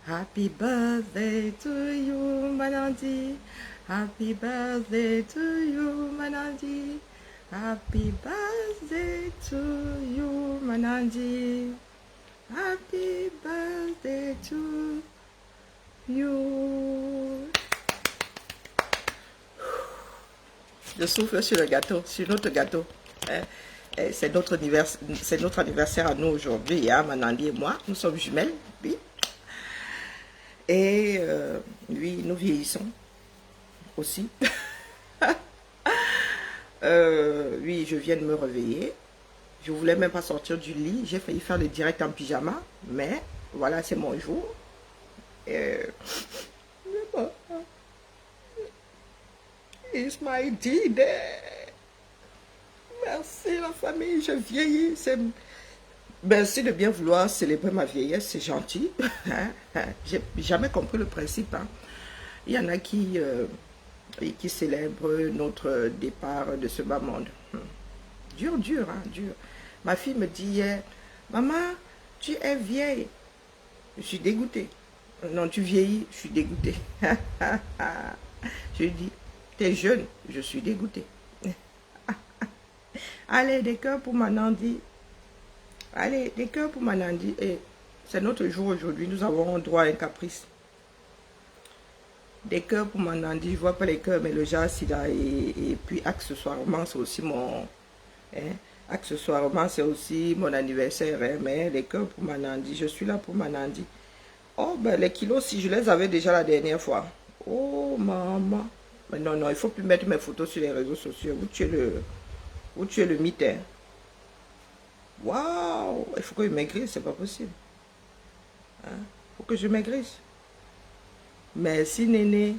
Happy birthday to you, Manandi. Happy birthday to you, Manandi. Happy birthday to you, Manandi. Happy birthday to you. Je souffle sur le gâteau, sur notre gâteau. C'est notre anniversaire à nous aujourd'hui, hein, Manandi et moi. Nous sommes jumelles, oui. Et oui, nous vieillissons aussi. Oui, je viens de me réveiller. Je voulais même pas sortir du lit. J'ai failli faire le direct en pyjama. Mais voilà, c'est mon jour. It's my D-Day. Merci la famille, je vieillis. Merci de bien vouloir célébrer ma vieillesse, c'est gentil. J'ai jamais compris le principe. Hein. Il y en a qui célèbrent notre départ de ce bas monde. Dur, dur, hein, dur. Ma fille me dit hier, maman, tu es vieille. Je suis dégoûtée. Non, tu vieillis, je suis dégoûtée. Je lui dis, t'es jeune, je suis dégoûtée. Allez, des cœurs pour Manandi. Allez, des cœurs pour Manandi. Et c'est notre jour aujourd'hui, nous avons droit à un caprice. Des cœurs pour Manandi, je vois pas les cœurs, mais le jazz, et puis accessoirement, c'est aussi mon... Hein, accessoirement, c'est aussi mon anniversaire, hein, mais les cœurs pour Manandi, je suis là pour Manandi. Oh, ben les kilos, si je les avais déjà la dernière fois. Oh, maman. Mais non, non, il faut plus mettre mes photos sur les réseaux sociaux. Vous tuez le mythe, hein. Waouh, il faut que je maigrisse, c'est pas possible. Il faut que je maigrisse. Merci, Néné.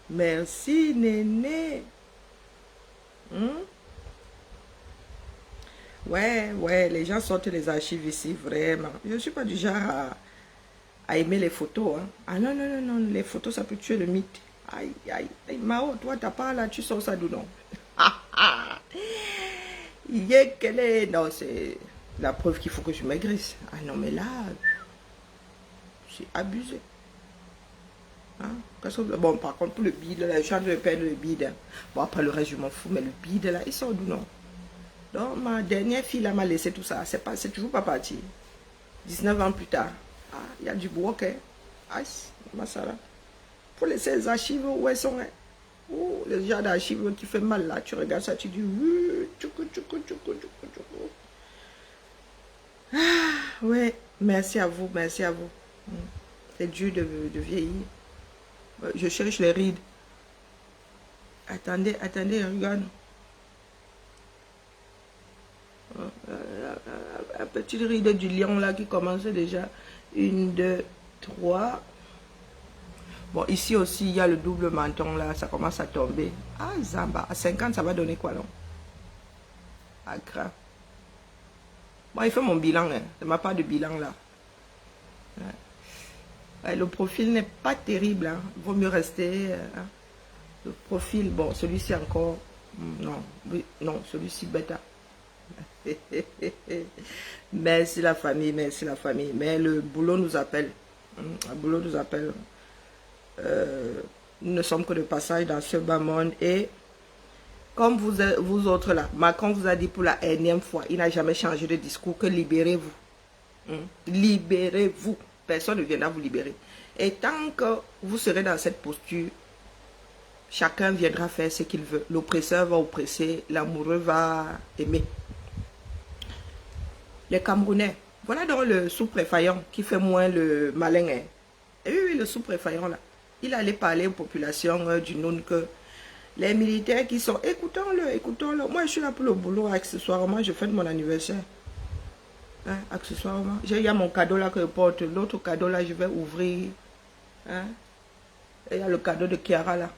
Merci, Néné. Ouais, les gens sortent les archives ici, vraiment. Je ne suis pas du genre à aimer les photos. Hein. Ah non, non, non, non, les photos, ça peut tuer le mythe. Aïe, aïe, aïe, Mao, toi, t'as pas là, tu sors ça d'où non? Quelle est... Non, c'est la preuve qu'il faut que je maigrisse. Ah non, mais là, c'est abusé. Hein? Bon, par contre, pour le bide, là, je suis en train de perdre le bide. Hein. Bon, après le reste, je m'en fous, mais le bide, là, il sort d'où non? Donc, ma dernière fille, là, m'a laissé tout ça. C'est toujours pas parti. 19 ans plus tard. Ah, il y a du bois, hein? Aïe, ça là. Faut laisser les archives où elles sont. Hein? Oh, les gens d'archives qui fait mal là, tu regardes ça, tu dis oui, tchoukou, tchoukou, tchoukou, tchoukou, tchoukou. Ah, ouais, merci à vous, merci à vous. C'est dur de vieillir. Je cherche les rides. Attendez, attendez, regarde. La petite ride du lion là qui commence déjà. 1, 2, 3. Bon, ici aussi, il y a le double menton là, ça commence à tomber. Ah, Zamba, à 50, ça va donner quoi non? Ah, grave. Moi, il fait mon bilan, hein. C'est ma part de bilan là. Ouais, le profil n'est pas terrible, hein. Il vaut mieux rester. Hein. Le profil, bon, celui-ci encore. Non, oui, non, celui-ci bêta. Merci la famille, merci la famille. Mais le boulot nous appelle. Le boulot nous appelle. Nous ne sommes que de passage dans ce bas monde. Et comme vous autres là, Macron vous a dit pour la énième fois, il n'a jamais changé de discours que libérez-vous. Libérez-vous. Personne ne viendra vous libérer. Et tant que vous serez dans cette posture, chacun viendra faire ce qu'il veut. L'oppresseur va oppresser, l'amoureux va aimer. Les Camerounais, voilà donc le sous-préfaillant qui fait moins le malin. Hein. Et oui, le sous-préfaillant là, il allait parler aux populations du Noun que les militaires qui sont, écoutons-le, écoutons-le. Moi, je suis là pour le boulot, accessoirement, je fête mon anniversaire. Hein, accessoirement. Il y a mon cadeau là que je porte. L'autre cadeau là, je vais ouvrir. Hein. Et il y a le cadeau de Kiara là.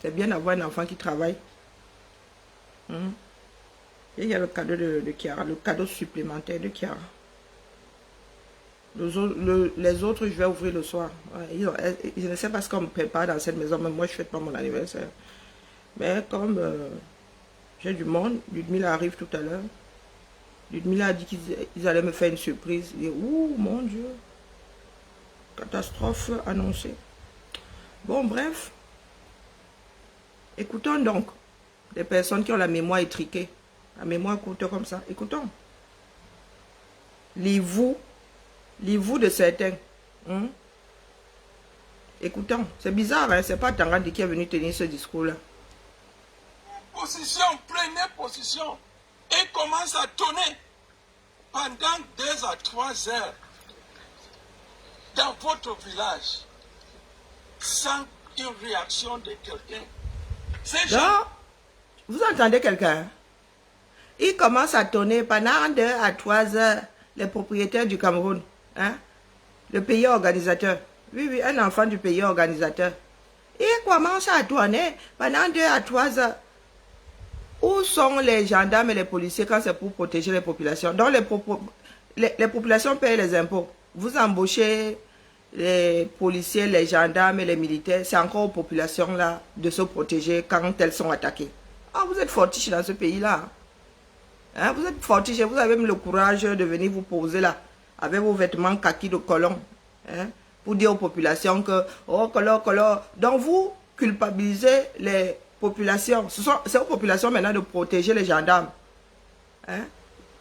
C'est bien d'avoir un enfant qui travaille. Et il y a le cadeau de Kiara, le cadeau supplémentaire de Kiara. Les autres, je vais ouvrir le soir. Ouais, je ne sais pas ce qu'on me prépare dans cette maison, mais moi, je ne fête pas mon anniversaire. Mais comme j'ai du monde, Ludmilla arrive tout à l'heure. Ludmilla a dit qu'ils allaient me faire une surprise. Et ouh, mon Dieu. Catastrophe annoncée. Bon, bref. Écoutons donc les personnes qui ont la mémoire étriquée. La mémoire courte comme ça. Écoutons. Livez-vous de certains. Écoutons. C'est bizarre, hein? C'est pas Tangandi qui est venu tenir ce discours-là. Position, prenez position. Et commence à tonner pendant 2 à 3 heures dans votre village sans une réaction de quelqu'un. Donc, vous entendez quelqu'un? Il commence à tonner pendant 2 à 3 heures les propriétaires du Cameroun. Hein? Le pays organisateur. Oui, oui, un enfant du pays organisateur. Il commence à tonner pendant 2 à 3 heures. Où sont les gendarmes et les policiers quand c'est pour protéger les populations? Donc les populations payent les impôts. Vous embauchez les policiers, les gendarmes et les militaires. C'est encore aux populations là de se protéger quand elles sont attaquées. Ah, vous êtes fortiche dans ce pays-là. Hein, vous êtes fortiche et vous avez même le courage de venir vous poser là avec vos vêtements kaki de colon. Hein, pour dire aux populations que, oh, color. Donc vous culpabilisez les populations. C'est aux populations maintenant de protéger les gendarmes. Hein?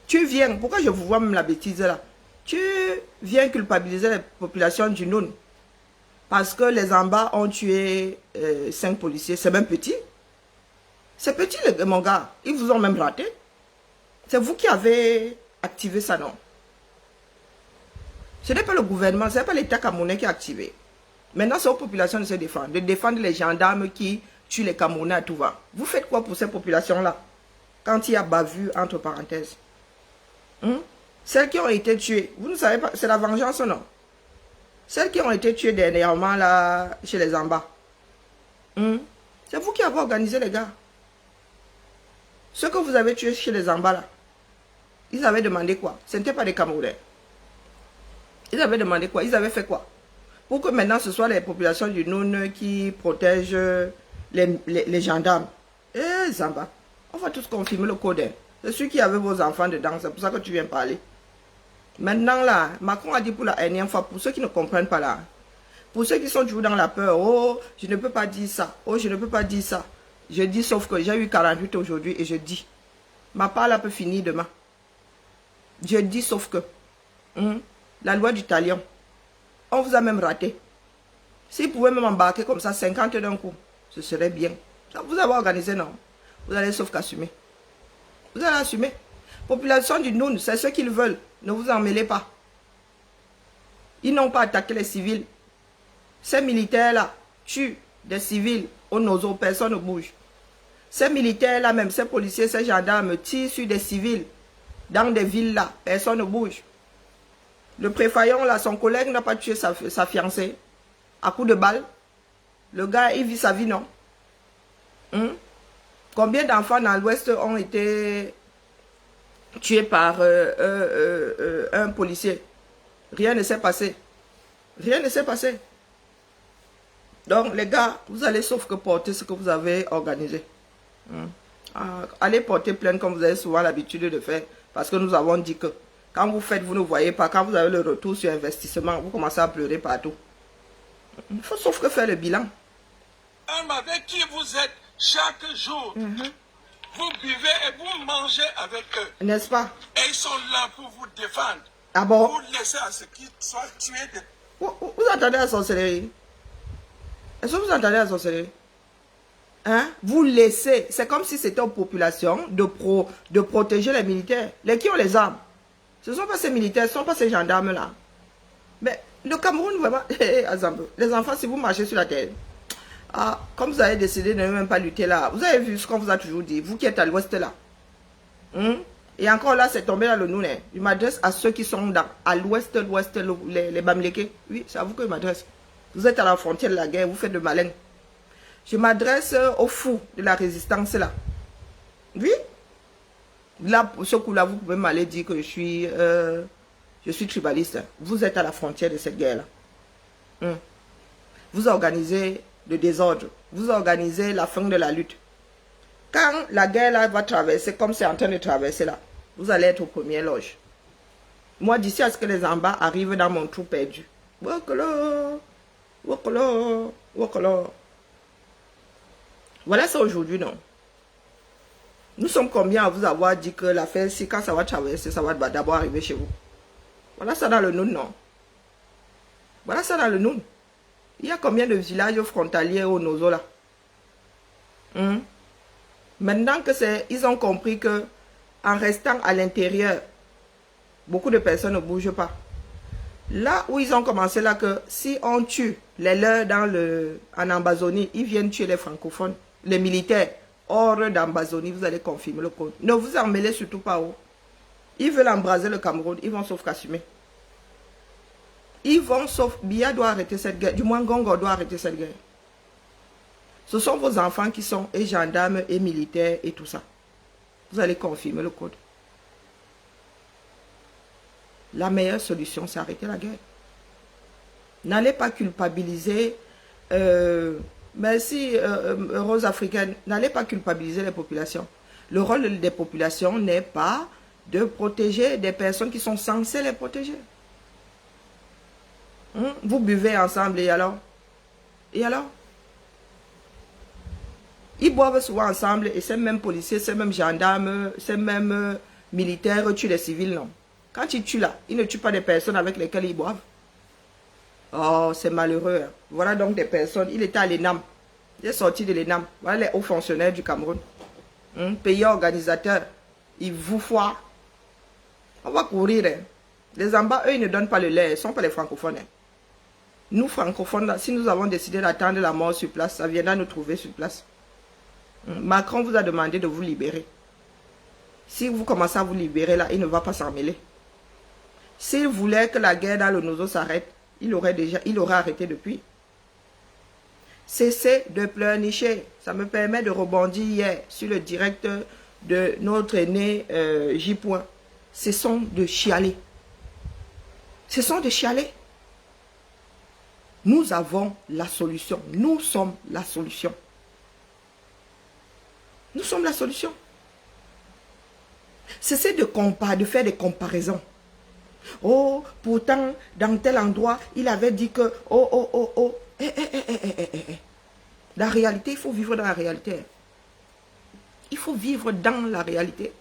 Tu viens, pourquoi je vous vois même la bêtise là? Tu viens culpabiliser les populations du Noun. Parce que les Amba ont tué 5 policiers. C'est même petit. C'est petit, mon gars. Ils vous ont même raté. C'est vous qui avez activé ça, non? Ce n'est pas le gouvernement, ce n'est pas l'État camerounais qui a activé. Maintenant, c'est aux populations de se défendre. De défendre les gendarmes qui tuent les Camerounais à tout va. Vous faites quoi pour ces populations-là? Quand il y a bavure, entre parenthèses. Celles qui ont été tuées, vous ne savez pas, c'est la vengeance, non? Celles qui ont été tuées dernièrement, là, chez les Amba. C'est vous qui avez organisé, les gars. Ceux que vous avez tués chez les Amba, là, ils avaient demandé quoi? Ce n'était pas des Camerounais. Ils avaient demandé quoi? Ils avaient fait quoi? Pour que maintenant, ce soit les populations du Noun qui protègent les gendarmes. Eh, Zamba, on va tous confirmer le code. C'est celui qui avait vos enfants dedans, c'est pour ça que tu viens parler. Maintenant, là, Macron a dit pour la énième fois, pour ceux qui ne comprennent pas là, pour ceux qui sont toujours dans la peur, oh, je ne peux pas dire ça, oh, je ne peux pas dire ça. Je dis sauf que j'ai eu 48 aujourd'hui et je dis, ma part là peut finir demain. Je dis sauf que, la loi du talion, on vous a même raté. S'ils pouvaient même embarquer comme ça, 50 d'un coup, ce serait bien. Vous avez organisé, non? Vous allez sauf qu'assumer. Vous allez assumer. Population du Noun, c'est ce qu'ils veulent. Ne vous en mêlez pas. Ils n'ont pas attaqué les civils. Ces militaires-là tuent des civils au nozo, personne ne bouge. Ces militaires-là, même ces policiers, ces gendarmes, tirent sur des civils dans des villes-là, personne ne bouge. Le préfaillant, là, son collègue n'a pas tué sa fiancée à coups de balle. Le gars, il vit sa vie, non? Combien d'enfants dans l'Ouest ont été tués par un policier? Rien ne s'est passé. Rien ne s'est passé. Donc, les gars, vous allez sauf que porter ce que vous avez organisé. Allez porter plainte comme vous avez souvent l'habitude de faire. Parce que nous avons dit que quand vous faites, vous ne voyez pas. Quand vous avez le retour sur investissement, vous commencez à pleurer partout. Il faut sauf que faire le bilan. Avec qui vous êtes chaque jour, vous buvez et vous mangez avec eux. N'est-ce pas? Et ils sont là pour vous défendre. Ah bon? Pour laisser à ce qu'ils soient tués. Vous entendez la sorcellerie? Est-ce que vous entendez la sorcellerie? Hein? Vous laissez, c'est comme si c'était aux populations de protéger les militaires. Les qui ont les armes? Ce ne sont pas ces militaires, ce ne sont pas ces gendarmes-là. Mais le Cameroun, vraiment, les enfants, si vous marchez sur la terre, comme vous avez décidé de ne même pas lutter là, vous avez vu ce qu'on vous a toujours dit, vous qui êtes à l'ouest là. Et encore là, c'est tombé dans le Noun. Je m'adresse à ceux qui sont à l'ouest, les Bamileke. Oui, c'est à vous que je m'adresse. Vous êtes à la frontière de la guerre, vous faites de malin. Je m'adresse aux fous de la résistance là. Oui. Là, pour ce coup-là, vous pouvez m'aller dire que je suis tribaliste. Vous êtes à la frontière de cette guerre-là. Vous organisez le désordre. Vous organisez la fin de la lutte. Quand la guerre là va traverser, comme c'est en train de traverser là, vous allez être aux premières loges. Moi, d'ici à ce que les Amba arrivent dans mon trou perdu, Wokolo, wokolo, wokolo. Voilà ça aujourd'hui, non? Nous sommes combien à vous avoir dit que l'affaire, si quand ça va traverser, ça va d'abord arriver chez vous? Voilà ça dans le Noun, non? Voilà ça dans le Noun. Il y a combien de villages frontaliers au Nozo là? Maintenant que ils ont compris que en restant à l'intérieur, beaucoup de personnes ne bougent pas. Là où ils ont commencé là que si on tue les leurs en Amazonie, ils viennent tuer les francophones, les militaires hors d'Amazonie, vous allez confirmer le code. Ne vous en mêlez surtout pas. Ils veulent embraser le Cameroun, ils vont sauf qu'assumer. Ils vont sauf, Biya doit arrêter cette guerre, du moins Gongo doit arrêter cette guerre. Ce sont vos enfants qui sont et gendarmes et militaires et tout ça. Vous allez confirmer le code. La meilleure solution, c'est arrêter la guerre. N'allez pas culpabiliser, merci Rose africaine, n'allez pas culpabiliser les populations. Le rôle des populations n'est pas de protéger des personnes qui sont censées les protéger. Vous buvez ensemble et alors? Et alors? Ils boivent souvent ensemble et ces mêmes policiers, ces mêmes gendarmes, ces mêmes militaires tuent les civils, non? Quand ils tuent là, ils ne tuent pas des personnes avec lesquelles ils boivent. Oh, c'est malheureux. Hein. Voilà donc des personnes. Il était à l'ENAM. Il est sorti de l'ENAM. Voilà les hauts fonctionnaires du Cameroun. Pays organisateur. Ils vous foirent. On va courir. Hein. Les en bas, eux, ils ne donnent pas le lait. Ils ne sont pas les francophones. Hein. Nous, francophones, là, si nous avons décidé d'attendre la mort sur place, ça viendra nous trouver sur place. Macron vous a demandé de vous libérer. Si vous commencez à vous libérer, là, il ne va pas s'en mêler. S'il voulait que la guerre dans le Nozo s'arrête, il aurait arrêté depuis. Cessez de pleurnicher. Ça me permet de rebondir hier sur le direct de notre aîné J. Cessons de chialer. Cessons de chialer. Nous avons la solution. Nous sommes la solution. Nous sommes la solution. Cessez de faire des comparaisons. Oh, pourtant, dans tel endroit, il avait dit que... Oh. La réalité, il faut vivre dans la réalité. Il faut vivre dans la réalité.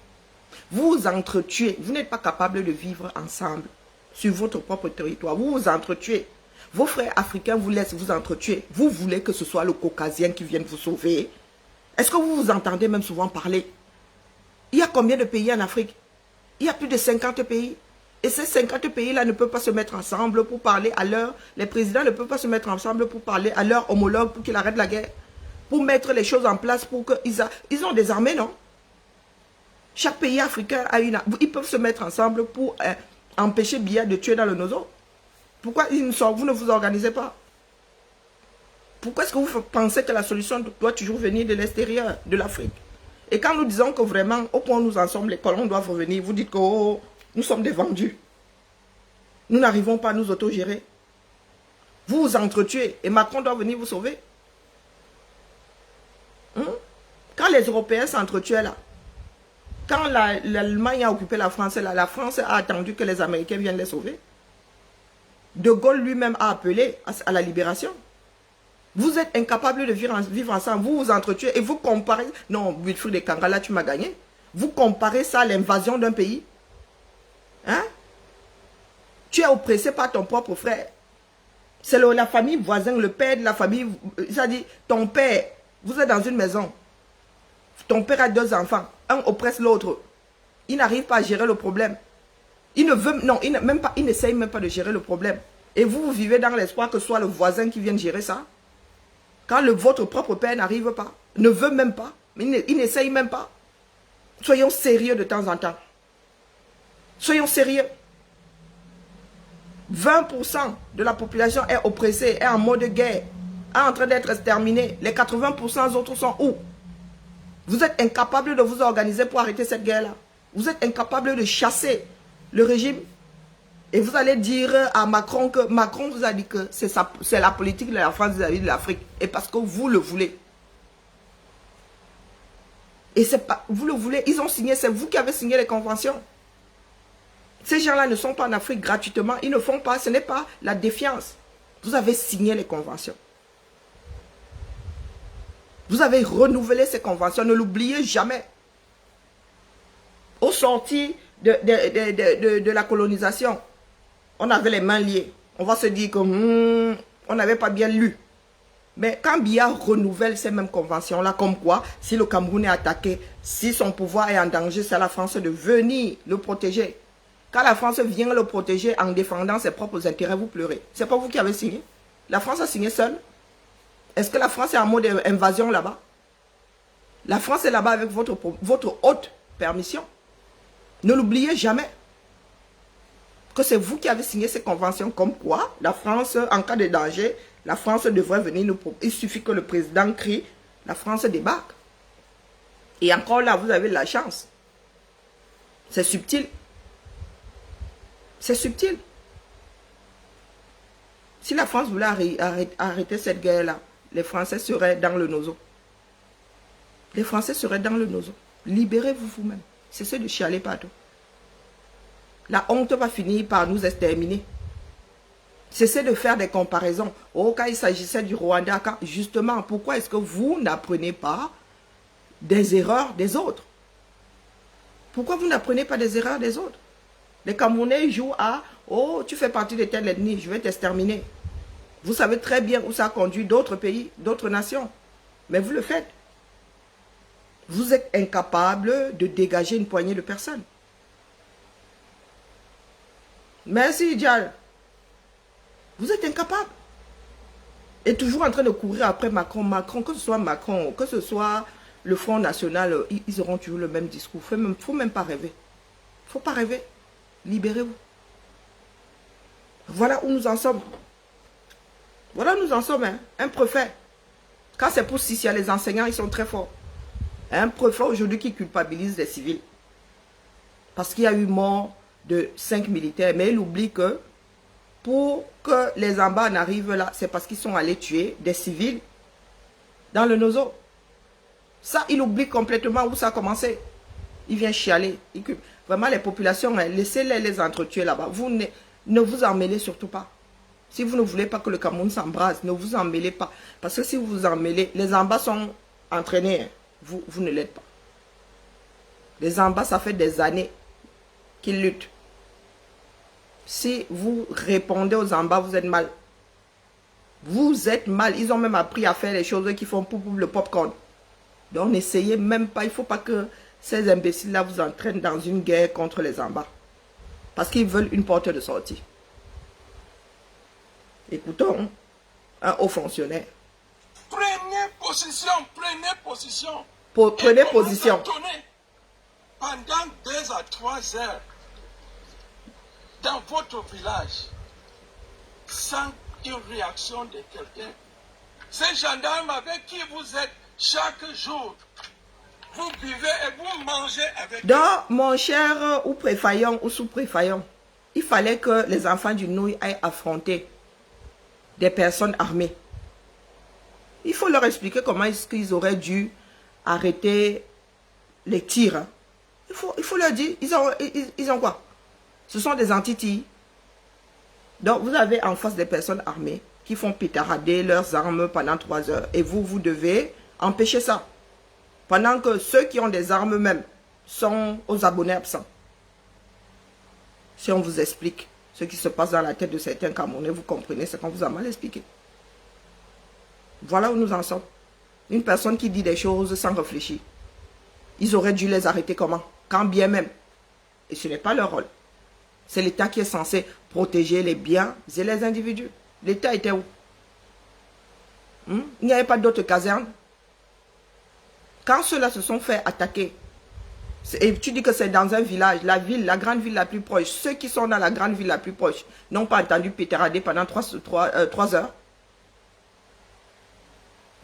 Vous vous entretuez. Vous n'êtes pas capable de vivre ensemble sur votre propre territoire. Vous vous entretuez. Vos frères africains vous laissent vous entretuer. Vous voulez que ce soit le Caucasien qui vienne vous sauver. Est-ce que vous vous entendez même souvent parler? Il y a combien de pays en Afrique? Il y a plus de 50 pays. Et ces 50 pays-là ne peuvent pas se mettre ensemble pour parler à leur... Les présidents ne peuvent pas se mettre ensemble pour parler à leur homologue pour qu'ils arrêtent la guerre. Pour mettre les choses en place pour qu'ils... Ils ont des armées, non? Chaque pays africain a une... Ils peuvent se mettre ensemble pour empêcher Biya de tuer dans le Nozo. Pourquoi vous ne vous organisez pas? Pourquoi est-ce que vous pensez que la solution doit toujours venir de l'extérieur, de l'Afrique? Et quand nous disons que vraiment, au point où nous en sommes, les colons doivent revenir, vous dites que oh, nous sommes des vendus. Nous n'arrivons pas à nous autogérer. Vous vous entretuez et Macron doit venir vous sauver. Quand les Européens s'entretuaient là, quand l'Allemagne a occupé la France, là, la France a attendu que les Américains viennent les sauver. De Gaulle lui-même a appelé à la libération. Vous êtes incapable de vivre ensemble. Vous vous entretuez et vous comparez... Non, Wilfried de Kangala, tu m'as gagné. Vous comparez ça à l'invasion d'un pays. Hein? Tu es oppressé par ton propre frère. C'est la famille voisine, le père de la famille. Ça dit, ton père, vous êtes dans une maison. Ton père a 2 enfants. Un oppresse l'autre. Il n'arrive pas à gérer le problème. Il ne veut... Non, il n'essaye même pas de gérer le problème. Et vous vivez dans l'espoir que ce soit le voisin qui vienne gérer ça. Quand votre propre père n'arrive pas, ne veut même pas, mais il n'essaye même pas. Soyons sérieux de temps en temps. Soyons sérieux. 20% de la population est oppressée, est en mode guerre, est en train d'être exterminée. Les 80% autres sont où? Vous êtes incapable de vous organiser pour arrêter cette guerre-là. Vous êtes incapable de chasser le régime. Et vous allez dire à Macron que Macron vous a dit que c'est la politique de la France vis-à-vis de l'Afrique. Et parce que vous le voulez. Et c'est pas, vous le voulez, ils ont signé, c'est vous qui avez signé les conventions. Ces gens-là ne sont pas en Afrique gratuitement. Ils ne font pas, ce n'est pas la défiance. Vous avez signé les conventions. Vous avez renouvelé ces conventions. Ne l'oubliez jamais. Au sorti de la colonisation, on avait les mains liées. On va se dire que on n'avait pas bien lu. Mais quand Biya renouvelle ces mêmes conventions-là, comme quoi, si le Cameroun est attaqué, si son pouvoir est en danger, c'est à la France de venir le protéger. Quand la France vient le protéger en défendant ses propres intérêts, vous pleurez. C'est pas vous qui avez signé. La France a signé seule. Est-ce que la France est en mode invasion là-bas? La France est là-bas avec votre haute permission. Ne l'oubliez jamais. Que c'est vous qui avez signé ces conventions comme quoi la France, en cas de danger, la France devrait venir nous... Il suffit que le président crie, la France débarque. Et encore là, vous avez de la chance. C'est subtil. C'est subtil. Si la France voulait arrêter cette guerre-là, les Français seraient dans le nozo. Les Français seraient dans le nozo. Libérez-vous vous-même. Cessez de chialer partout. La honte va finir par nous exterminer. Cessez de faire des comparaisons. Oh, quand il s'agissait du Rwanda, justement, pourquoi est-ce que vous n'apprenez pas des erreurs des autres? Pourquoi vous n'apprenez pas des erreurs des autres? Les Camerounais jouent à « Oh, tu fais partie de telle ethnie, je vais t'exterminer. » Vous savez très bien où ça conduit d'autres pays, d'autres nations. Mais vous le faites. Vous êtes incapable de dégager une poignée de personnes. Merci, Dial. Vous êtes incapable. Et toujours en train de courir après Macron. Macron, que ce soit Macron, que ce soit le Front National, ils auront toujours le même discours. Il ne faut même pas rêver. Il ne faut pas rêver. Libérez-vous. Voilà où nous en sommes. Voilà où nous en sommes. Hein. Un préfet. Quand c'est pour Sissia, les enseignants, ils sont très forts. Un préfet aujourd'hui qui culpabilise les civils. Parce qu'il y a eu mort de 5 militaires. Mais il oublie que pour que les Amba n'arrivent là, c'est parce qu'ils sont allés tuer des civils dans le Nozo. Ça, il oublie complètement où ça a commencé. Il vient chialer. Vraiment, les populations, hein, laissez-les les entretuer là-bas. Vous ne vous en mêlez surtout pas. Si vous ne voulez pas que le Cameroun s'embrase, ne vous en mêlez pas. Parce que si vous vous en mêlez, les Amba sont entraînés. Hein. Vous ne l'êtes pas. Les Amba, ça fait des années qu'ils luttent. Si vous répondez aux Amba, vous êtes mal. Vous êtes mal. Ils ont même appris à faire les choses qui font pour le popcorn. Donc n'essayez même pas. Il ne faut pas que ces imbéciles-là vous entraînent dans une guerre contre les Amba. Parce qu'ils veulent une porte de sortie. Écoutons un haut fonctionnaire. Prenez position, prenez position. Prenez position. Pendant 2 à 3 heures, dans votre village, sans une réaction de quelqu'un. Ces gendarmes avec qui vous êtes chaque jour, vous buvez et vous mangez avec eux. Donc, mon cher ou préfaillant ou sous-préfaillant, il fallait que les enfants du Nouille aillent affronter des personnes armées. Il faut leur expliquer comment est-ce qu'ils auraient dû arrêter les tirs. Hein. Il faut leur dire, ils ont quoi? Ce sont des anti-tirs. Donc, vous avez en face des personnes armées qui font pétarader leurs armes pendant 3 heures. Et vous devez empêcher ça. Pendant que ceux qui ont des armes même sont aux abonnés absents. Si on vous explique ce qui se passe dans la tête de certains Camerounais, vous comprenez ce qu'on vous a mal expliqué. Voilà où nous en sommes. Une personne qui dit des choses sans réfléchir. Ils auraient dû les arrêter comment? Quand bien même. Et ce n'est pas leur rôle. C'est l'État qui est censé protéger les biens et les individus. L'État était où? Il n'y avait pas d'autres casernes. Quand ceux-là se sont fait attaquer, et tu dis que c'est dans un village, la grande ville la plus proche, ceux qui sont dans la grande ville la plus proche n'ont pas entendu pétarader pendant 3 heures.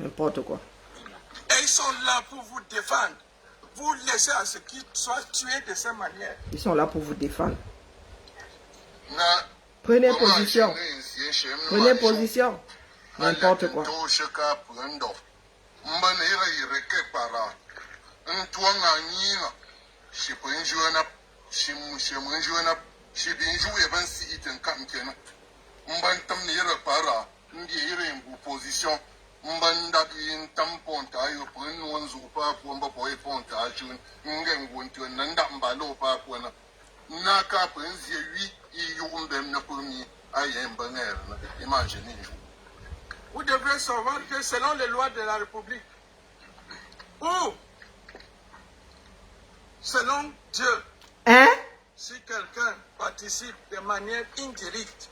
N'importe quoi. Et ils sont là pour vous défendre. Vous laissez à ce qu'ils soient tués de cette manière. Ils sont là pour vous défendre. Prenez position. Prenez position. N'importe quoi. She been you even see it and come can. Mbantam near a para, in position. Mbanda in tampon tayo, pun one's upa, pumba boy pont, ajun, ngang went to another mbalo papwana. Naka pens ye you them napuni, I am banger, imagine you. Vous devrez savoir que selon les lois de la République, ou selon Dieu, Hein? si quelqu'un participe de manière indirecte,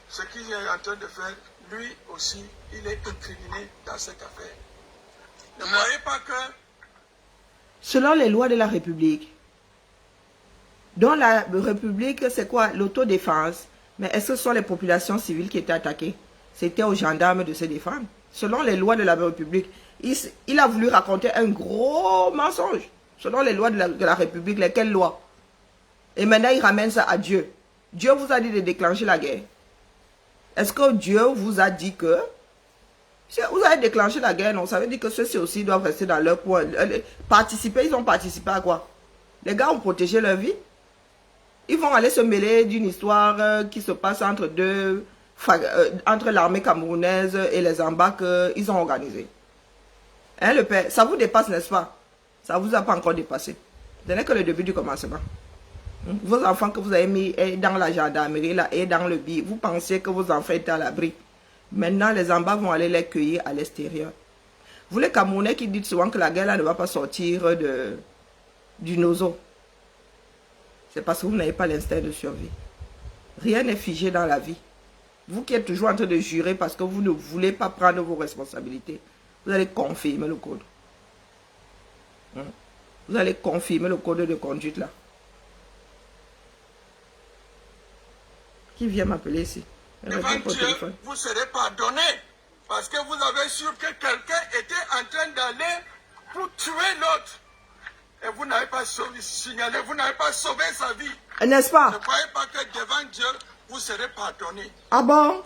ce qu'il est en train de faire, lui aussi, il est incriminé dans cette affaire. Ne croyez pas que... Selon les lois de la République. Dans la République, c'est quoi? L'autodéfense. Mais est-ce que ce sont les populations civiles qui étaient attaquées? C'était aux gendarmes de se défendre. Selon les lois de la République, il a voulu raconter un gros mensonge. Selon les lois de la République, lesquelles lois? Et maintenant, il ramène ça à Dieu. Dieu vous a dit de déclencher la guerre. Est-ce que Dieu vous a dit que... Si vous avez déclenché la guerre, non, ça veut dire que ceux-ci aussi doivent rester dans leur coin. Participer, ils ont participé à quoi? Les gars ont protégé leur vie. Ils vont aller se mêler d'une histoire qui se passe entre l'armée camerounaise et les embats qu'ils ont organisés. Hein, le père, ça vous dépasse, n'est-ce pas? Ça ne vous a pas encore dépassé. Ce n'est que le début du commencement. Vos enfants que vous avez mis dans la gendarmerie là, et dans le billet, vous pensez que vos enfants étaient à l'abri. Maintenant, les embats vont aller les cueillir à l'extérieur. Vous les Camerounais qui dites souvent que la guerre là, ne va pas sortir du nozo. C'est parce que vous n'avez pas l'instinct de survie. Rien n'est figé dans la vie. Vous qui êtes toujours en train de jurer parce que vous ne voulez pas prendre vos responsabilités, vous allez confirmer le code. Vous allez confirmer le code de conduite là. Qui vient m'appeler ici? Devant Dieu, vous serez pardonné. Parce que vous avez su que quelqu'un était en train d'aller pour tuer l'autre. Et vous n'avez pas signalé, vous n'avez pas sauvé sa vie. N'est-ce pas? Ne croyez pas que devant Dieu, vous serez pardonné. Ah bon?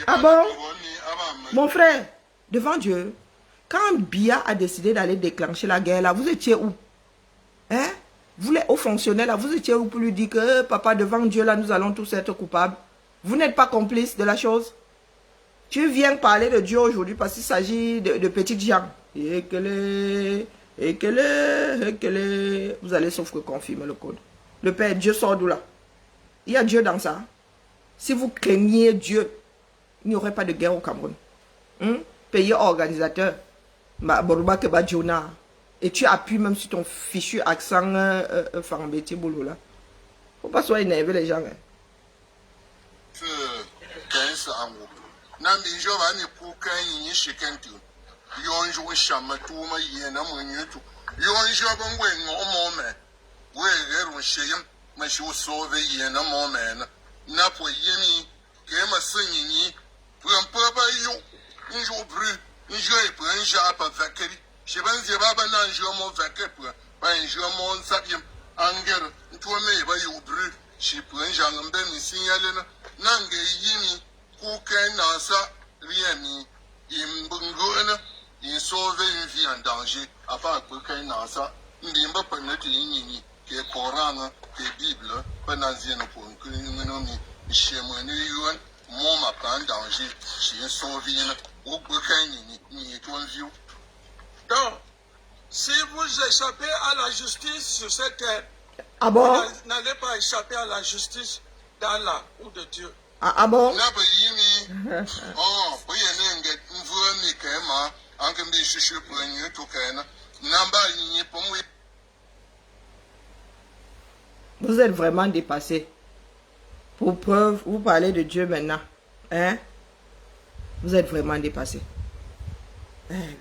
Ah bon? Mon frère, devant Dieu, quand Bia a décidé d'aller déclencher la guerre là, vous étiez où? Hein? Vous les hauts fonctionnaires là, vous étiez où pour lui dire que papa, devant Dieu là, nous allons tous être coupables? Vous n'êtes pas complice de la chose? Tu viens parler de Dieu aujourd'hui parce qu'il s'agit de petites gens. Et que vous allez sauf que confirmer le code. Le Père, Dieu sort d'où là? Il y a Dieu dans ça. Si vous craigniez Dieu, il n'y aurait pas de guerre au Cameroun. Pays organisateur, et tu appuies même sur ton fichu accent Fambeti Boulou là. Faut pas soit énerver les gens. Il sauve une vie en danger, à part que quand il a ça, il ne peut pas mettre une qui est Coran, qui est Bible, pendant que nous chez moi, mon m'a en danger, j'ai sauvé au bout. Donc, si vous échappez à la justice sur cette terre, ah bon? vous n'allez pas échapper à la justice dans la ou de Dieu. Ah bon? Vous êtes vraiment dépassé. Pour preuve, vous parlez de Dieu maintenant. Hein? Vous êtes vraiment dépassé. Eh oui.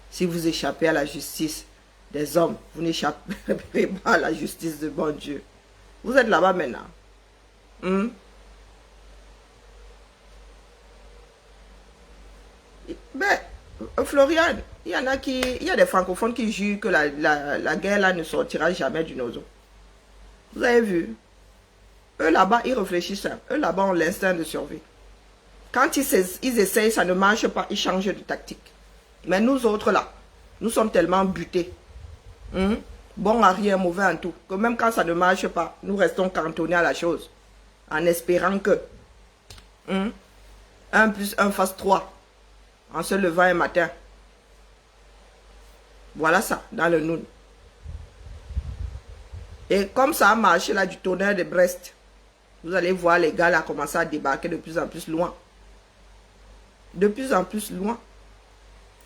Si vous échappez à la justice des hommes, vous n'échapperez pas à la justice de bon Dieu. Vous êtes là-bas maintenant. Ben, Florian, il y a des francophones qui jurent que la guerre là ne sortira jamais du nozo. Vous avez vu? Eux là-bas, ils réfléchissent. Eux là-bas ont l'instinct de survie. Quand ils essayent, ça ne marche pas, ils changent de tactique. Mais nous autres là, nous sommes tellement butés. bon à rien, mauvais en tout. Que même quand ça ne marche pas, nous restons cantonnés à la chose. En espérant que 1 plus 1 fasse 3. En se levant un matin. Voilà ça, dans le Noun. Et comme ça a marché là du tonnerre de Brest, vous allez voir les gars là commencer à débarquer de plus en plus loin. De plus en plus loin.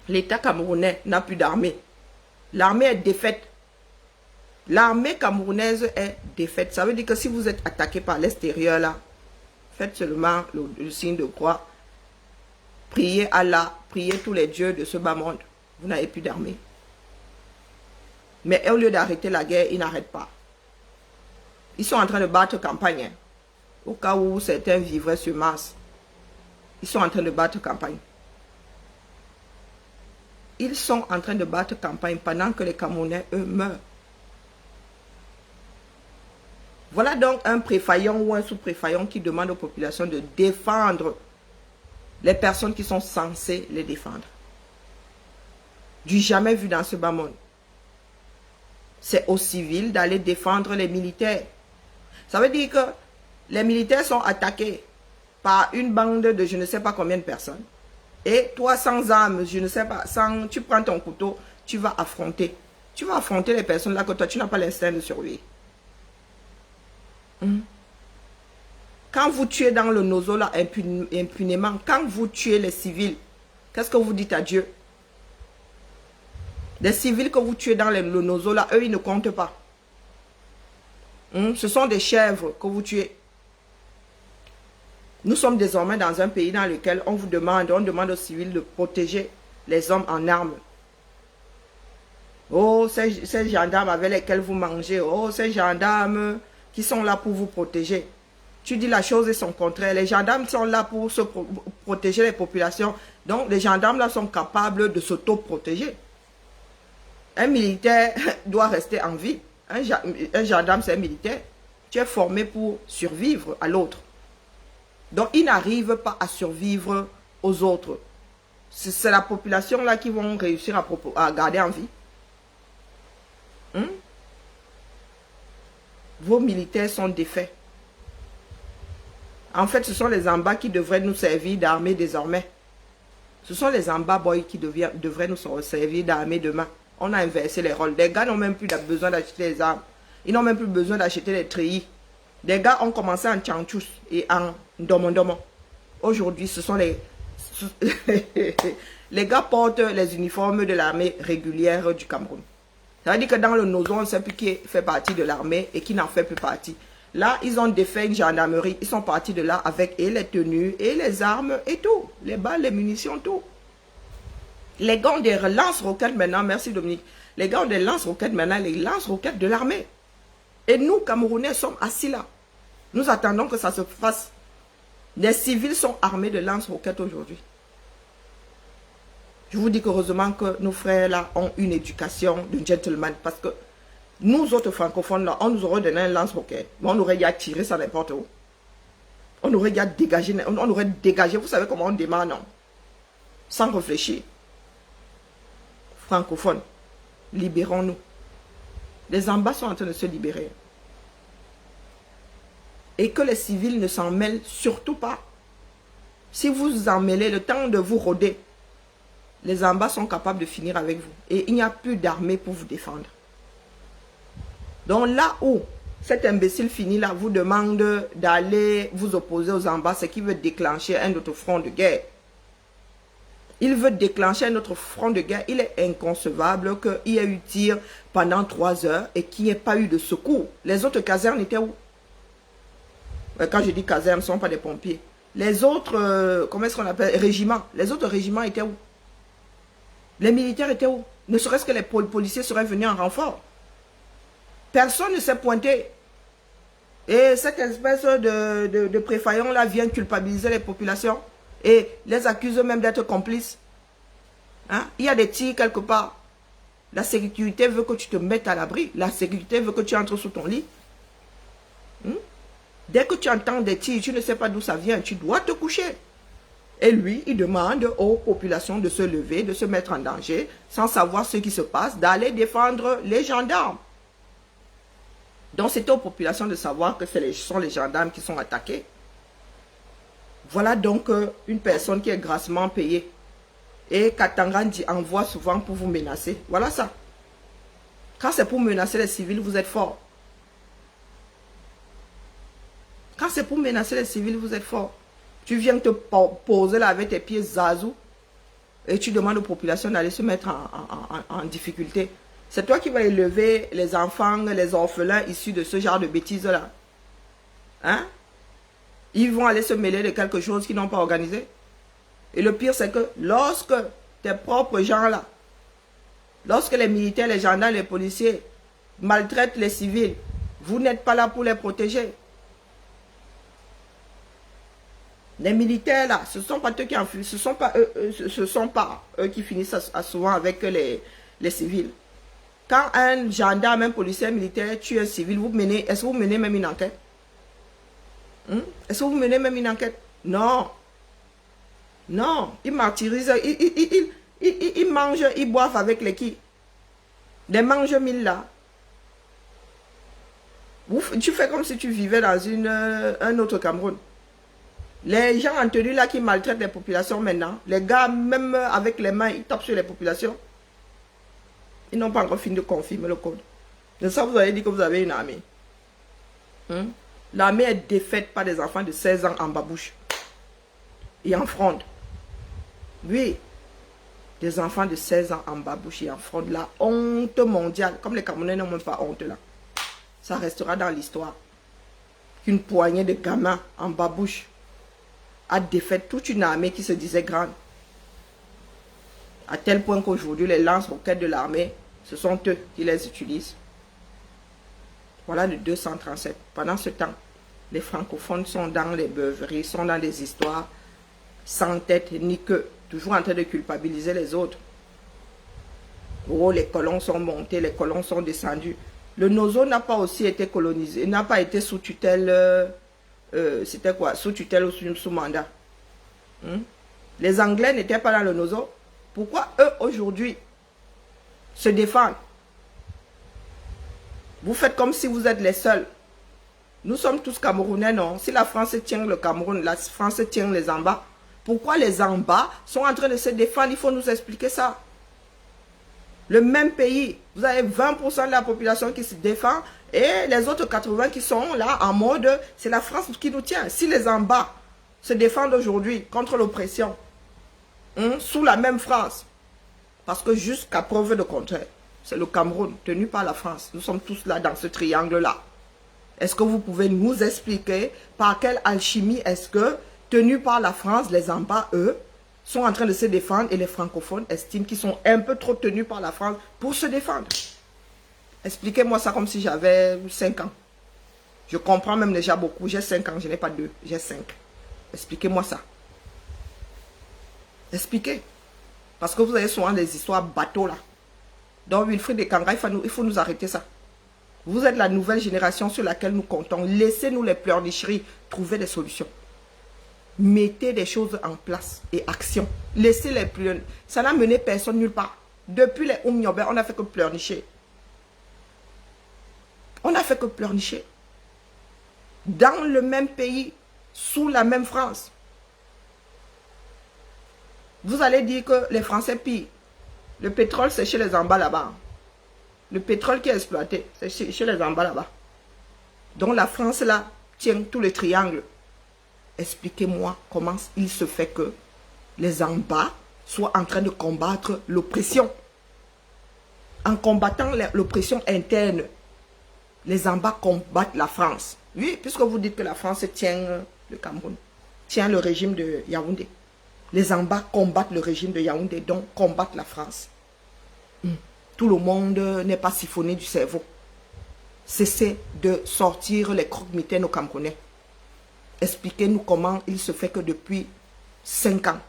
L'État camerounais n'a plus d'armée. L'armée est défaite. L'armée camerounaise est défaite. Ça veut dire que si vous êtes attaqué par l'extérieur là, faites seulement le signe de croix. Priez Allah, priez tous les dieux de ce bas monde. Vous n'avez plus d'armée. Mais au lieu d'arrêter la guerre, ils n'arrêtent pas. Ils sont en train de battre campagne. Hein. Au cas où certains vivraient sur Mars. Ils sont en train de battre campagne. Ils sont en train de battre campagne pendant que les Camerounais, eux, meurent. Voilà donc un préfaillant ou un sous-préfaillant qui demande aux populations de défendre les personnes qui sont censées les défendre. Du jamais vu dans ce bas monde. C'est aux civils d'aller défendre les militaires. Ça veut dire que les militaires sont attaqués par une bande de je ne sais pas combien de personnes. Et toi, sans armes, je ne sais pas, tu prends ton couteau, tu vas affronter. Tu vas affronter les personnes là que toi, tu n'as pas l'instinct de survie. Quand vous tuez dans le nozo là impunément, quand vous tuez les civils, qu'est-ce que vous dites à Dieu? Les civils que vous tuez dans le nozo là, eux, ils ne comptent pas. Ce sont des chèvres que vous tuez. Nous sommes désormais dans un pays dans lequel on demande aux civils de protéger les hommes en armes. Oh, ces gendarmes avec lesquels vous mangez, oh, ces gendarmes qui sont là pour vous protéger. Tu dis la chose et son contraire. Les gendarmes sont là pour protéger les populations. Donc, les gendarmes là sont capables de s'auto-protéger. Un militaire doit rester en vie. Un gendarme, c'est un militaire. Tu es formé pour survivre à l'autre. Donc, ils n'arrivent pas à survivre aux autres. C'est la population là qui vont réussir à garder en vie. Vos militaires sont défaits. En fait, ce sont les Amba qui devraient nous servir d'armée désormais. Ce sont les Amba boys qui devraient nous servir d'armée demain. On a inversé les rôles. Les gars n'ont même plus besoin d'acheter les armes. Ils n'ont même plus besoin d'acheter les treillis. Les gars ont commencé en tchantchous et en domon-domon. Aujourd'hui, ce sont les... les gars portent les uniformes de l'armée régulière du Cameroun. Ça veut dire que dans le nozo, on ne sait plus qui fait partie de l'armée et qui n'en fait plus partie. Là, ils ont défait une gendarmerie. Ils sont partis de là avec et les tenues, et les armes, et tout. Les balles, les munitions, tout. Les gars ont des lance-roquettes maintenant. Merci Dominique. Les gars ont des lance-roquettes maintenant. Les lance-roquettes de l'armée. Et nous, Camerounais, sommes assis là. Nous attendons que ça se fasse. Les civils sont armés de lance-roquettes aujourd'hui. Je vous dis qu'heureusement que nos frères là ont une éducation de gentleman. Parce que nous autres francophones là, on nous aurait donné un lance-roquette. Mais on aurait déjà tiré ça n'importe où. On aurait déjà dégagé. On aurait dégagé. Vous savez comment on démarre, non? Sans réfléchir. Francophones, libérons-nous. Les Amba sont en train de se libérer. Et que les civils ne s'en mêlent surtout pas. Si vous vous en mêlez, le temps de vous rôder, les Amba sont capables de finir avec vous. Et il n'y a plus d'armée pour vous défendre. Donc là où cet imbécile fini là vous demande d'aller vous opposer aux Amba, c'est qu'il veut déclencher un autre front de guerre. Il veut déclencher un autre front de guerre. Il est inconcevable qu'il y ait eu tir pendant 3 heures et qu'il n'y ait pas eu de secours. Les autres casernes étaient où? Quand je dis casernes, ce ne sont pas des pompiers. Les autres, comment est-ce qu'on appelle? Régiments. Les autres régiments étaient où? Les militaires étaient où? Ne serait-ce que les policiers seraient venus en renfort. Personne ne s'est pointé. Et cette espèce de préfaillant là vient culpabiliser les populations et les accuse même d'être complices. Hein? Il y a des tirs quelque part. La sécurité veut que tu te mettes à l'abri. La sécurité veut que tu entres sous ton lit. Dès que tu entends des tirs, tu ne sais pas d'où ça vient, tu dois te coucher. Et lui, il demande aux populations de se lever, de se mettre en danger, sans savoir ce qui se passe, d'aller défendre les gendarmes. Donc c'était aux populations de savoir que ce sont les gendarmes qui sont attaqués. Voilà donc une personne qui est grassement payée. Et Katangandi envoie souvent pour vous menacer. Voilà ça. Quand c'est pour menacer les civils, vous êtes fort. Quand c'est pour menacer les civils, vous êtes fort. Tu viens te poser là avec tes pieds zazou et tu demandes aux populations d'aller se mettre en difficulté. C'est toi qui vas élever les enfants, les orphelins issus de ce genre de bêtises-là. Hein? Ils vont aller se mêler de quelque chose qu'ils n'ont pas organisé. Et le pire, c'est que lorsque tes propres gens-là, lorsque les militaires, les gendarmes, les policiers maltraitent les civils, vous n'êtes pas là pour les protéger. Les militaires là, ce ne sont pas eux qui enfuient, ce ne sont pas eux qui finissent souvent avec les civils. Quand un gendarme, un policier, un militaire tue un civil, est-ce que vous menez même une enquête? Est-ce que vous menez même une enquête? Non. Non, ils martyrisent, ils mangent, ils boivent avec les qui? Les mange mille là. Tu fais comme si tu vivais dans un autre Cameroun. Les gens en tenue là qui maltraitent les populations maintenant, les gars, même avec les mains, ils tapent sur les populations. Ils n'ont pas encore fini de confirmer le code. De ça, vous allez dire que vous avez une armée. L'armée est défaite par des enfants de 16 ans en babouche. Et en fronde. Oui. Des enfants de 16 ans en babouche et en fronde. La honte mondiale. Comme les Camerounais n'ont même pas honte là. Ça restera dans l'histoire. Qu'une poignée de gamins en babouche a défait toute une armée qui se disait grande. À tel point qu'aujourd'hui, les lance-roquettes de l'armée, ce sont eux qui les utilisent. Voilà le 237. Pendant ce temps, les francophones sont dans les beuveries, sont dans des histoires sans tête ni queue, toujours en train de culpabiliser les autres. Oh, les colons sont montés, les colons sont descendus. Le Nozo n'a pas aussi été colonisé, n'a pas été sous tutelle, c'était quoi? Sous tutelle ou sous mandat. Les Anglais n'étaient pas dans le Nozo. Pourquoi eux, aujourd'hui, se défendent? Vous faites comme si vous êtes les seuls. Nous sommes tous Camerounais, non? Si la France tient le Cameroun, la France tient les en bas. Pourquoi les en bas sont en train de se défendre? Il faut nous expliquer ça. Le même pays, vous avez 20% de la population qui se défend et les autres 80% qui sont là en mode, c'est la France qui nous tient. Si les en bas se défendent aujourd'hui contre l'oppression, sous la même France, parce que jusqu'à preuve de contraire, c'est le Cameroun tenu par la France. Nous sommes tous là dans ce triangle-là. Est-ce que vous pouvez nous expliquer par quelle alchimie est-ce que, tenu par la France, les en bas, eux, sont en train de se défendre et les francophones estiment qu'ils sont un peu trop tenus par la France pour se défendre? Expliquez-moi ça comme si j'avais 5 ans. Je comprends même déjà beaucoup. J'ai 5 ans, je n'ai pas 2, j'ai 5. Expliquez-moi ça. Expliquez. Parce que vous avez souvent des histoires bateaux là. Donc Wilfried et Kanga, il faut nous arrêter ça. Vous êtes la nouvelle génération sur laquelle nous comptons. Laissez-nous les pleurnicheries trouver des solutions. Mettez des choses en place et action. Laissez les pleurs. Ça n'a mené personne nulle part. Depuis les Oumniobe, on n'a fait que pleurnicher. On n'a fait que pleurnicher. Dans le même pays, sous la même France. Vous allez dire que les Français pillent. Le pétrole, c'est chez les en bas là-bas. Le pétrole qui est exploité, c'est chez les en bas là-bas. Donc la France là tient tout le triangle. Expliquez-moi comment il se fait que les en bas soient en train de combattre l'oppression. En combattant l'oppression interne, les en bas combattent la France. Oui, puisque vous dites que la France tient le Cameroun, tient le régime de Yaoundé. Les en bas combattent le régime de Yaoundé, donc combattent la France. Tout le monde n'est pas siphonné du cerveau. Cessez de sortir les croque-mitaines aux Camerounais. Expliquez-nous comment il se fait que depuis 5 ans,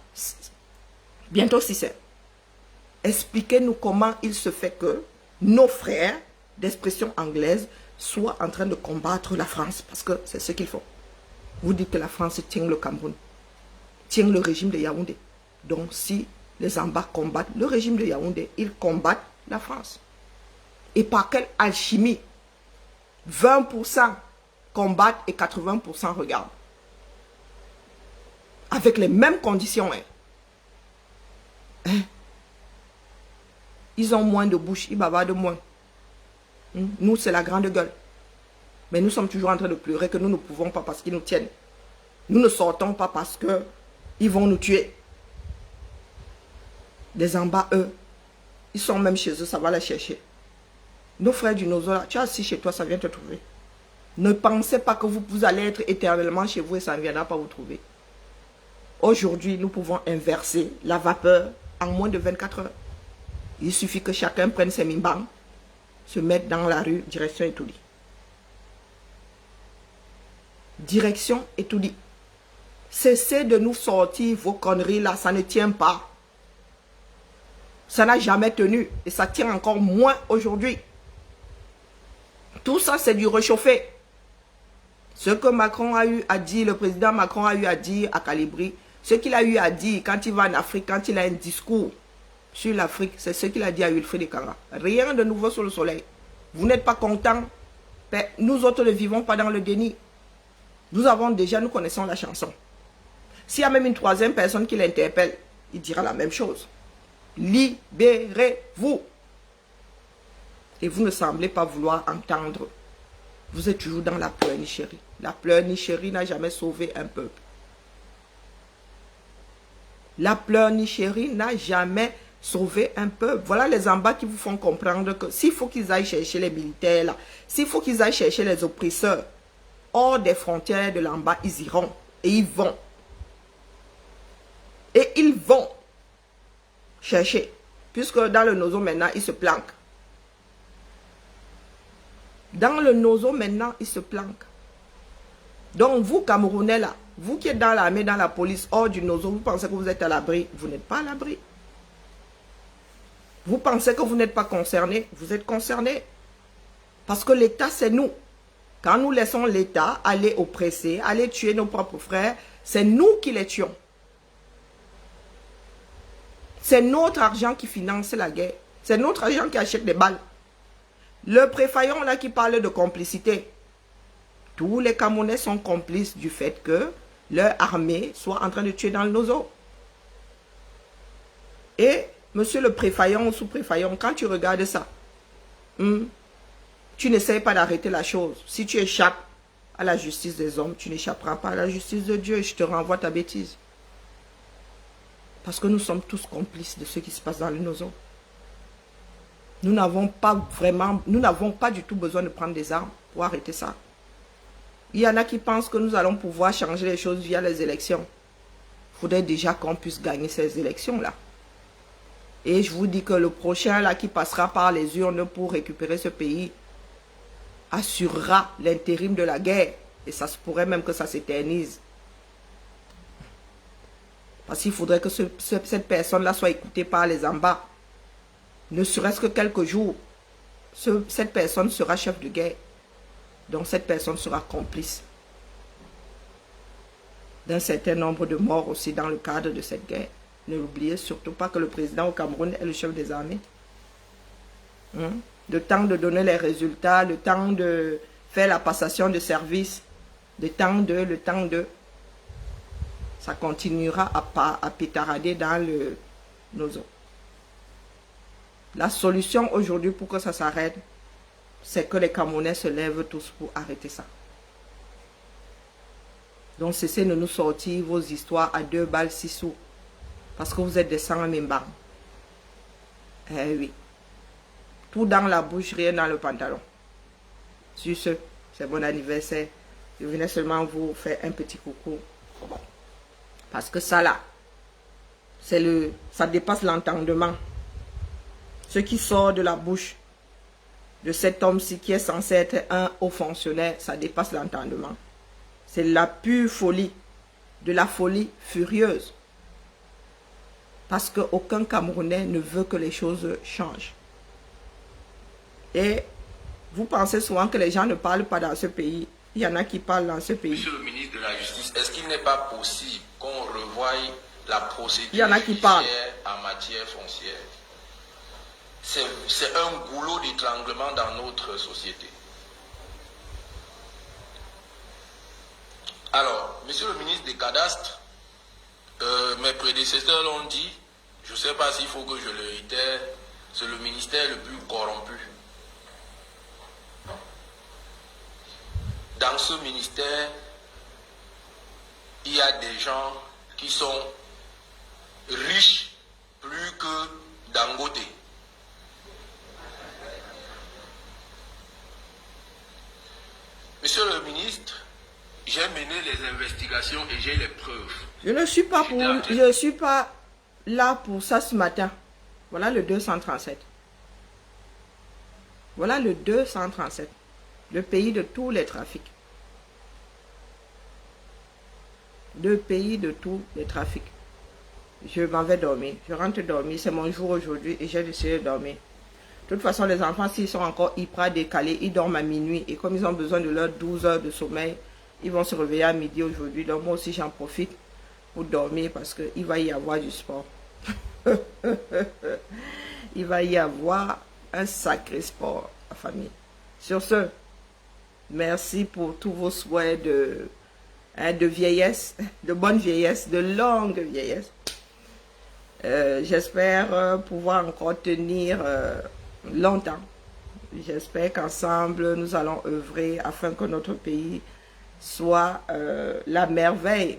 bientôt 6 ans, expliquez-nous comment il se fait que nos frères d'expression anglaise soient en train de combattre la France, parce que c'est ce qu'il faut. Vous dites que la France tient le Cameroun, tient le régime de Yaoundé. Donc si les en bas combattent le régime de Yaoundé, ils combattent la France. Et par quelle alchimie 20% combattent et 80% regardent. Avec les mêmes conditions. Ils ont moins de bouche, ils bavardent moins. Nous, c'est la grande gueule. Mais nous sommes toujours en train de pleurer que nous ne pouvons pas parce qu'ils nous tiennent. Nous ne sortons pas parce qu'ils vont nous tuer. Les en bas, eux, ils sont même chez eux, ça va les chercher. Nos frères du Nozo, là, tu es assis chez toi, ça vient te trouver. Ne pensez pas que vous allez être éternellement chez vous et ça ne viendra pas vous trouver. Aujourd'hui, nous pouvons inverser la vapeur en moins de 24 heures. Il suffit que chacun prenne ses mimbang, se mette dans la rue, direction Etoudi. Direction Etoudi. Cessez de nous sortir vos conneries là, ça ne tient pas. Ça n'a jamais tenu et ça tient encore moins aujourd'hui. Tout ça, c'est du réchauffé. Ce que Macron a eu à dire, le président Macron a eu à dire à Calibri, ce qu'il a eu à dire quand il va en Afrique, quand il a un discours sur l'Afrique, c'est ce qu'il a dit à Wilfried Kanga. Rien de nouveau sur le soleil. Vous n'êtes pas content. Nous autres ne vivons pas dans le déni. Nous connaissons la chanson. S'il y a même une troisième personne qui l'interpelle, il dira la même chose. Libérez-vous. Et vous ne semblez pas vouloir entendre. Vous êtes toujours dans la pleurnicherie. La pleurnicherie n'a jamais sauvé un peuple. La pleurnicherie n'a jamais sauvé un peuple. Voilà les embats qui vous font comprendre que s'il faut qu'ils aillent chercher les militaires, là, s'il faut qu'ils aillent chercher les oppresseurs, hors des frontières de l'en-bas, ils iront. Et ils vont. Et ils vont chercher. Puisque dans le Nozo maintenant, ils se planquent. Dans le Nozo maintenant, ils se planquent. Donc vous, Camerounais là, vous qui êtes dans l'armée, dans la police, hors du Nozo, vous pensez que vous êtes à l'abri. Vous n'êtes pas à l'abri. Vous pensez que vous n'êtes pas concernés. Vous êtes concernés. Parce que l'État, c'est nous. Quand nous laissons l'État aller oppresser, aller tuer nos propres frères, c'est nous qui les tuons. C'est notre argent qui finance la guerre. C'est notre argent qui achète des balles. Le préfaillon là qui parle de complicité. Tous les Camerounais sont complices du fait que leur armée soit en train de tuer dans le Nozo. Et monsieur le préfaillon ou sous-préfaillon, quand tu regardes ça, tu n'essayes pas d'arrêter la chose. Si tu échappes à la justice des hommes, tu n'échapperas pas à la justice de Dieu. Je te renvoie ta bêtise. Parce que nous sommes tous complices de ce qui se passe dans le Nozo. Nous n'avons pas du tout besoin de prendre des armes pour arrêter ça. Il y en a qui pensent que nous allons pouvoir changer les choses via les élections. Il faudrait déjà qu'on puisse gagner ces élections-là. Et je vous dis que le prochain là qui passera par les urnes pour récupérer ce pays assurera l'intérim de la guerre. Et ça se pourrait même que ça s'éternise. Parce qu'il faudrait que cette personne-là soit écoutée par les en bas. Ne serait-ce que quelques jours, cette personne sera chef de guerre. Donc cette personne sera complice d'un certain nombre de morts aussi dans le cadre de cette guerre. Ne l'oubliez surtout pas que le président au Cameroun est le chef des armées. Le temps de donner les résultats, le temps de faire la passation de service, le temps de... Ça continuera à pétarader dans le Nozo. La solution aujourd'hui pour que ça s'arrête, c'est que les Camerounais se lèvent tous pour arrêter ça. Donc cessez de nous sortir vos histoires à 2 balles 6 sous. Parce que vous êtes des sangs à mimbang. Eh oui. Tout dans la bouche, rien dans le pantalon. Sur ce, c'est bon anniversaire. Je venais seulement vous faire un petit coucou. Parce que ça là, ça dépasse l'entendement. Ce qui sort de la bouche de cet homme-ci qui est censé être un haut fonctionnaire, ça dépasse l'entendement. C'est la pure folie, de la folie furieuse. Parce qu'aucun Camerounais ne veut que les choses changent. Et vous pensez souvent que les gens ne parlent pas dans ce pays. Il y en a qui parlent dans ce pays. Monsieur le ministre de la Justice, est-ce qu'il n'est pas possible qu'on revoie la procédure Il y en a qui parlent en matière foncière? C'est un goulot d'étranglement dans notre société. Alors, monsieur le ministre des cadastres, mes prédécesseurs l'ont dit, je ne sais pas s'il faut que je le réitère, c'est le ministère le plus corrompu. Dans ce ministère, il y a des gens qui sont riches plus que Dangote. Monsieur le ministre, j'ai mené les investigations et j'ai les preuves. Je ne suis pas là pour ça ce matin. Voilà le 237. Voilà le 237. Le pays de tous les trafics. Le pays de tous les trafics. Je m'en vais dormir. Je rentre dormir. C'est mon jour aujourd'hui et j'ai décidé de dormir. De toute façon, les enfants, s'ils sont encore hyper décalés, ils dorment à minuit. Et comme ils ont besoin de leurs 12 heures de sommeil, ils vont se réveiller à midi aujourd'hui. Donc moi aussi, j'en profite pour dormir parce qu'il va y avoir du sport. Il va y avoir un sacré sport, la famille. Sur ce, merci pour tous vos souhaits de vieillesse, de bonne vieillesse, de longue vieillesse. J'espère pouvoir encore tenir longtemps. J'espère qu'ensemble, nous allons œuvrer afin que notre pays soit la merveille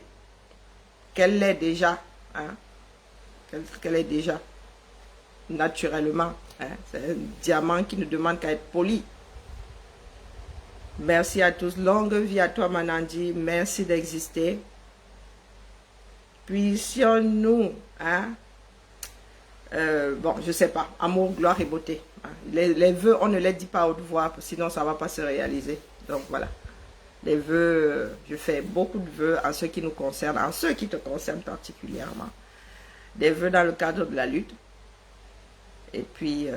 qu'elle est déjà, hein, qu'elle est déjà naturellement. Hein. C'est un diamant qui ne demande qu'à être poli. Merci à tous. Longue vie à toi, Manandi. Merci d'exister. Puissions-nous, hein, bon, je sais pas, amour, gloire et beauté. Hein. Les vœux, on ne les dit pas à haute voix, sinon ça ne va pas se réaliser. Donc voilà. Les vœux, je fais beaucoup de vœux en ce qui nous concerne, en ceux qui te concernent particulièrement. Des vœux dans le cadre de la lutte. Et puis,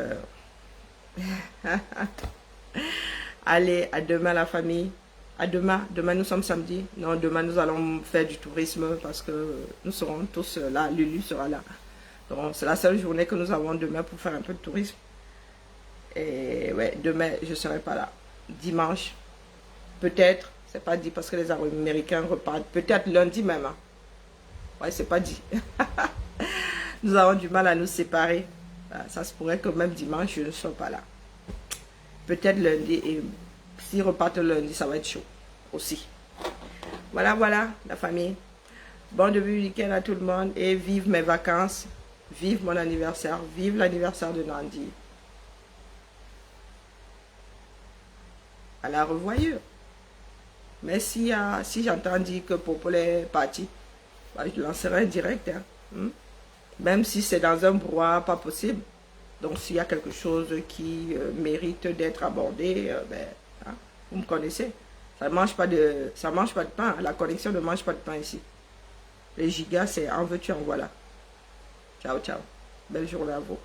allez, à demain la famille. À demain. Demain nous sommes samedi. Non, demain nous allons faire du tourisme parce que nous serons tous là. Lulu sera là. Donc c'est la seule journée que nous avons demain pour faire un peu de tourisme. Et ouais, demain je ne serai pas là. Dimanche, peut-être, c'est pas dit parce que les Américains repartent. Peut-être lundi même. Hein. Ouais, c'est pas dit. Nous avons du mal à nous séparer. Ça se pourrait que même dimanche, je ne sois pas là. Peut-être lundi. Et s'ils repartent lundi, ça va être chaud aussi. Voilà, voilà, la famille. Bon début du week-end à tout le monde. Et vive mes vacances. Vive mon anniversaire. Vive l'anniversaire de Nandi. À la revoyure. Mais si j'entends dire que Popol est parti, bah, je lancerai un direct. Hein. Même si c'est dans un brouhaha, pas possible. Donc s'il y a quelque chose qui mérite d'être abordé, ben, hein, vous me connaissez. Ça mange pas de pain. La connexion ne mange pas de pain ici. Les gigas, c'est en veux-tu, en voilà. Ciao, ciao. Belle journée à vous.